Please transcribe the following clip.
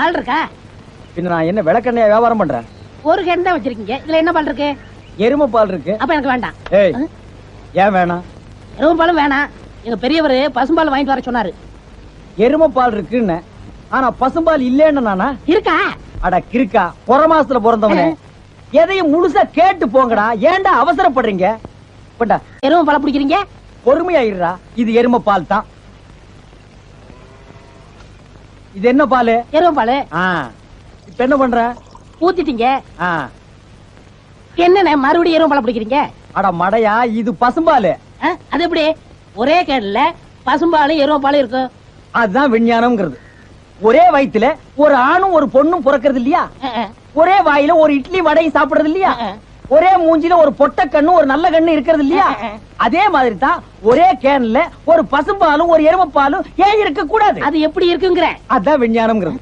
பால் இருக்கா? பின்ன நான் என்ன விளக்கெண்ணையா வியாபாரம் பண்றேன்? ஒரு கேன் தான் வச்சிருக்கீங்க. இதுல என்ன பால் இருக்கு? எருமை பால் இருக்கு. அப்ப எனக்கு வேண்டாம். ஏய், ஏன் வேணாம்? எருமை பாலும் வேணாம். எங்க பெரியவர் பசும்பால் வாங்கிட்டு வர சொன்னாரு. எருமை பால் இருக்குன்னு, ஆனா பசும்பால் இல்லேன்னு நானா? இருக்கா? அட கிறுக்கா, புற மாசத்துல பிறந்தவனே, எதையும் முழுசா கேட்டு போங்கடா. ஏன்டா அவசரப்படுறீங்க? போடா. எருமை பால் பிடிக்கிறீங்க? பொறுமையாயிடுறா. இது எருமை பால் தான். இது என்ன பால்? எருமை பால். இப்ப என்ன பண்ற? ஊத்திட்டீங்க. ஆ. என்னண்ணே மறுபடியும் எருமை பால் பிடிக்கிறீங்க? அட மடையா, இது பசும்பால். அது எப்படி ஒரே கேன்ல பசும்பாலும் எருமை பாலும் இருக்கும்? அதுதான் விஞ்ஞானம்ங்கிறது. ஒரே வயித்துல ஒரு ஆணும் ஒரு பொண்ணும் பிறக்கிறது இல்லையா? ஒரே வாயில ஒரு இட்லி வடையும் சாப்பிடுறது இல்லையா? ஒரே மூஞ்சில ஒரு பொட்ட கண்ணு ஒரு நல்ல கண்ணு இருக்கிறது இல்லையா? அதே மாதிரி தான் ஒரே கேன்ல ஒரு பசும்பாலும் ஒரு எருமை பாலும் ஏன் இருக்க கூடாது? அது எப்படி இருக்குங்கிற? அதான் விஞ்ஞானம்ங்கிறது.